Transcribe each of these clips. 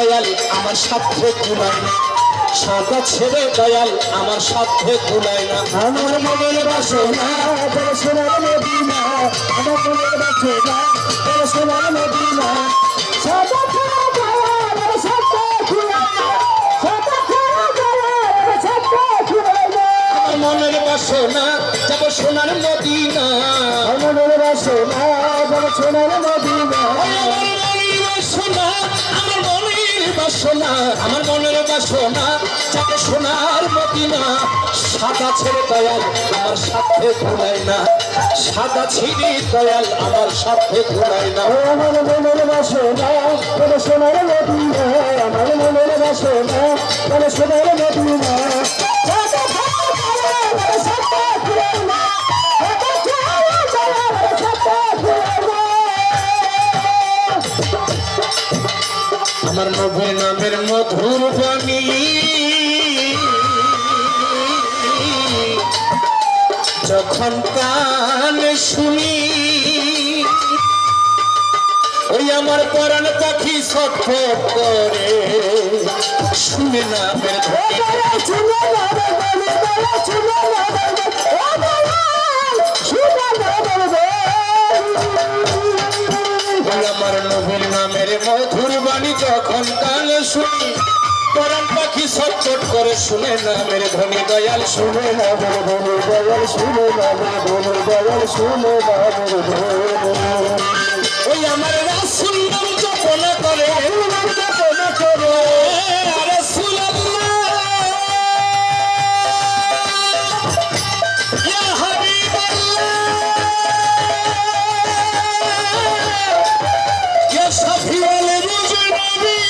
দয়াল আমার সাথে কুলায় না, সাদা ছেড়ে দয়াল আমার সাথে কুলায় না। আমার মনের বাসনা বড় সোনার মদিনা, আমার মনের বাসনা বড় সোনার মদিনা, সাদা খানা দয়াল আমার সাথে কুলায় না, সাদা খানা দয়াল আমার সাথে কুলায় না। আমার মনের বাসনা যাব সোনার মদিনা, আমার মনের বাসনা বড় সোনার মদিনা, আমার মনের বাসনা যাকে সোনার মদিনা, সাদা ছেড়ে দয়াল আমার সাথে কুলায় না, সাদা ছিড়ি দয়াল আমার সাথে কুলায় না। আমার মনের বাসনা বড় সোনার মদিনা, আমার মনের বাসনা বড় সোনার মদিনা, সাদা খানা দয়াল আমার সাথে কুলায় না, সাদা খানা দয়াল আমার সাথে কুলায় না। আমার নবীর নামের মধুর বাণী যখন কানে শুনি, ওই আমার পরাণ পাখি ছটফট করে শুনে নামের ধ্বনি। আমার নবীর নামের মধুর বাণী যখন কানে শুনি, পরাণ পাখি ছটফট করে শুনে নামের ধ্বনি। দয়াল শুনে নামের ধ্বনি, দয়াল শুনে নামের ধ্বনি, দয়াল শুনে নামের ধ্বনি। ওই আমার রাসূল নাম জপনা করে, জপনা করে রাসূলুল্লাহ ইয়া হাবিবাল্লাহ ইয়া শাফিউল মুজনিবিন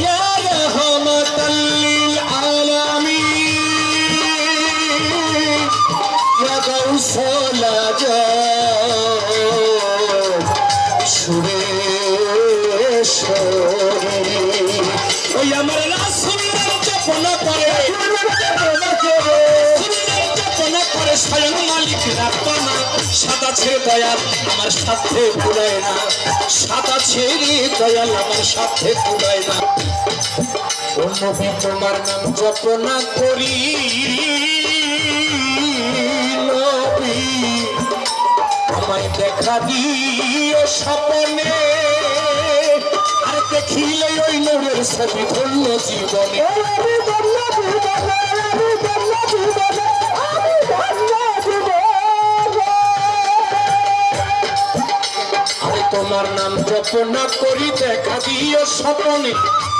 ইয়া রাহমাতাল লিল আলামিন ইয়া গাউসুল আজম সুরেশ্বরী। ওই আমার রাসূল নাম জপনা করে, জপনা করে স্বয়ং মালিক রাব্বানা, সাদা ছেড়ে দয়াল আমার সাথে কুলায় না, সাদা ছেড়ে দয়াল আমার সাথে কুলায় না। ও নবী তোমার নাম জপনা করি নবী, আমায় দেখা দিও স্বপ্নে, আর দেখিলে ওই নূরের ছবি ধন্য জীবনে। আরে তোমার নাম জপনা করি দেখা দিও স্বপ্নে,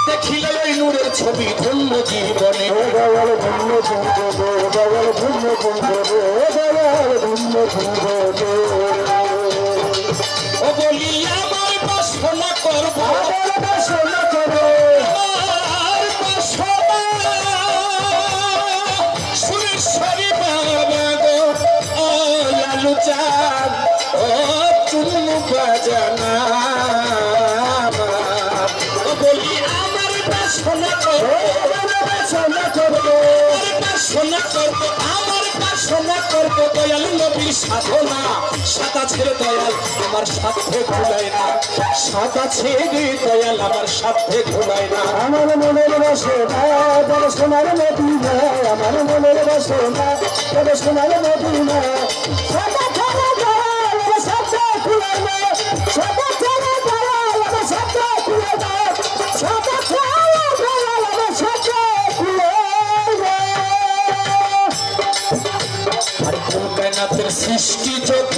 দেখিলে ওই নূরের ছবি ধন্য জীবনে। দয়াল ধন্য ধন্য দয়াল ধন্য ধন্য দয়াল ধন্য ধন্য। ও বলি আমার বাসনা করব, আমার বাসনা করো, আমার বাসনা সুরেশ্বরী বাবা গো, ও লালু চাঁদ ও চুন্নু বাজানা। ও বলি আমার বাসনা করব, আমার বাসনা করো, আমার বাসনা করব, আমার বাসনা করব দয়াল নবীর সাধনা, সাদা ছেড়ে দয়াল আমার সাথে ভুলায় না, সাদা ছেড়ে দয়াল আমার সাথে ভুলায় না। আমার মনের বাসনা বড় সোনার মদিনা, আমার মনের বাসনা বড় সোনার মদিনা, সাদা খানা দয়াল আমার সাথে কুলায় না, সাদা খানা দয়াল আমার সাথে কুলায় না, সাদা খানা দয়াল আমার সাথে কুলায় না। আর কোন কায়নাতের সৃষ্টি যত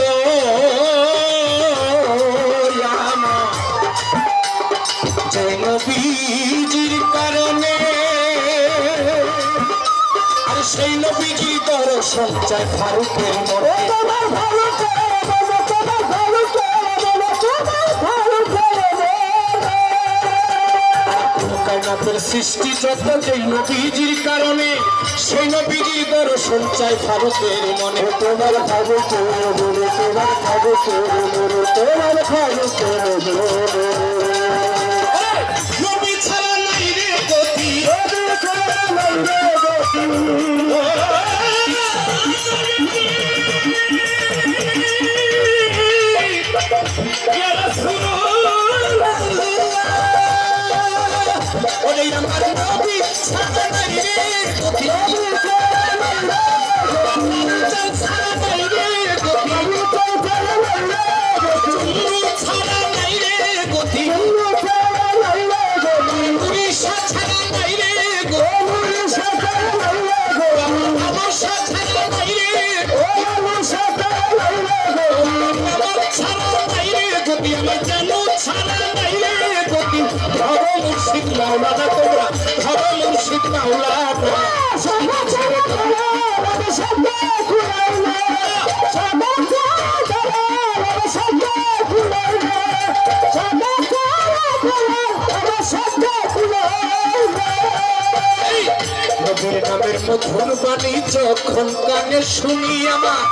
যে নবীজির কারণে, আর সেই নবীজির দর্শন চায় ফারুকের মনে। তোমার ভালো করে বলো, তোমার ভালো করে বলো, তোমার ভালো করে বলো। কায়নাতের সৃষ্টি যত যেই নবীজির কারণে, সেই নবীজির দর্শন চায় ফারুকের মনে। তোমার ভালো করে বলো, তোমার ভালো করে বলো, তোমার ভালো করে বলো। নবী ছাড়া নাই রে গতি, নবী ছাড়া নাই রে গতি। ইয়া রাসূলুল্লাহ ওরে আমার নবী ছাড়া নাই রে গতি ছাড়া নাই রে গতি ছাড়া নাই রে গতি উড়িষ্যা ছাড়া নাই রে গতি তামাশা ছাড়া নাই রে আমার ছাড়া নাই রে গতি আমার যেন ছাড়া নাই রে গতি ধরো মুর্শিদ মাওলানা তোমরা ধরো মুর্শিদ মাওলানা নবীর নামের মধুর বাণী যখন কানে শুনি আমার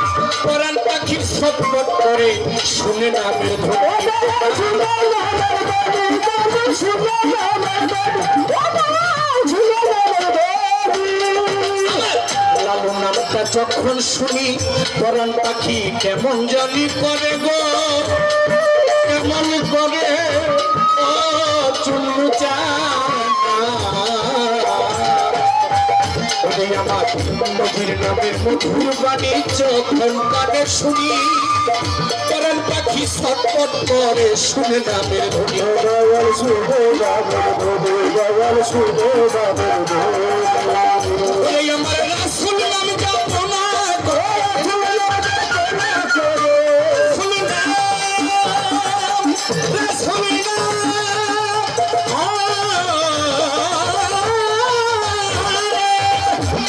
পরাণ পাখির ছটফট করে শুনে নামের লালু নামটা যখন শুনি পরাণ পাখি কেমন জানি করে গো কেমন করে ও চুল্লু আমার নবীর নামের মধুর বাণী যখন কানে শুনি পরাণ পাখি ছটফট করে শুনে নামের ধ্বনি ওই আমার রাসূল নাম জপনা করে রাসূল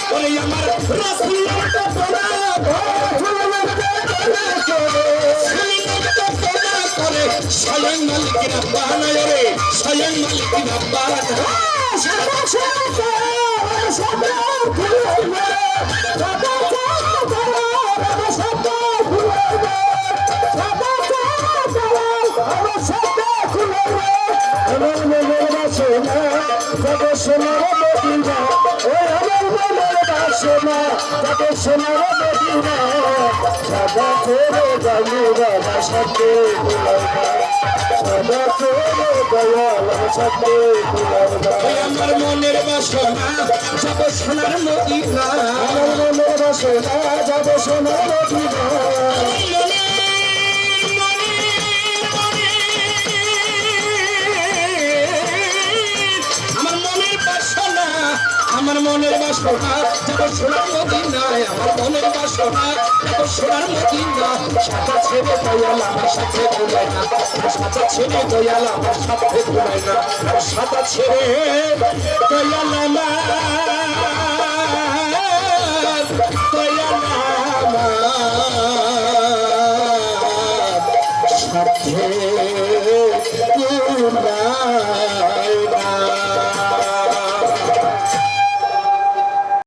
ওরে আমার রাসূল নাম জপনা করে স্বয়ং মালিক রাব্বানা রে স্বয়ং মালিক রাব্বানা সোনার মদিনা সাদা করে গালু বাবা সাথে সাদা করে দয়াল সাথে আমার মনের বাসনা যাব সোনার মদিনা আমার মনের বাসনা যাব সোনার মদিনা আমার মনের বাসনা যাব সোনার মদিনায় আমার মনের বাসনা যাব সোনার মদিনা সাথে ছেড়ে দয়াল আমার সাথে ভুলায় না সাথে ছেড়ে দয়াল আমার সাথে ভুলায় না সাথে ছেড়ে দয়াল আমার সাথে ভুলায়